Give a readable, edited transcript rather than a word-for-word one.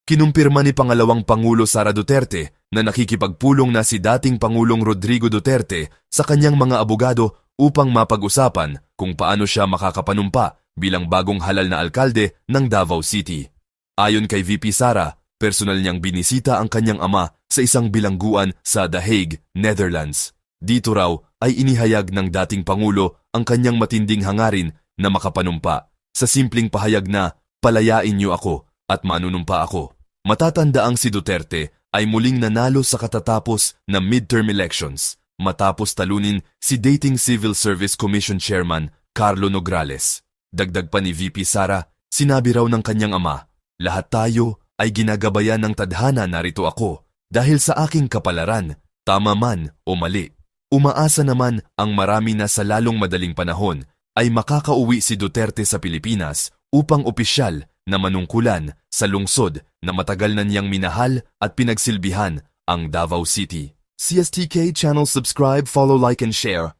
Kinumpirma ni Pangalawang Pangulo Sara Duterte na nakikipagpulong na si dating Pangulong Rodrigo Duterte sa kanyang mga abogado upang mapag-usapan kung paano siya makakapanumpa bilang bagong halal na alkalde ng Davao City. Ayon kay VP Sara, personal niyang binisita ang kanyang ama sa isang bilangguan sa The Hague, Netherlands. Dito raw ay inihayag ng dating Pangulo ang kanyang matinding hangarin na makapanumpa sa simpleng pahayag na palayain niyo ako at manunumpa ako. Matatandaang si Duterte ay muling nanalo sa katatapos na midterm elections matapos talunin si dating Civil Service Commission Chairman Carlo Nograles. Dagdag pa ni VP Sara, sinabi raw ng kanyang ama, lahat tayo ay ginagabayan ng tadhana, narito ako dahil sa aking kapalaran, tama man o mali. Umaasa naman ang marami na sa lalong madaling panahon ay makakauwi si Duterte sa Pilipinas upang opisyal na manungkulan sa lungsod na matagal na niyang minahal at pinagsilbihan ang Davao City. CSTK channel, subscribe, follow, like and share.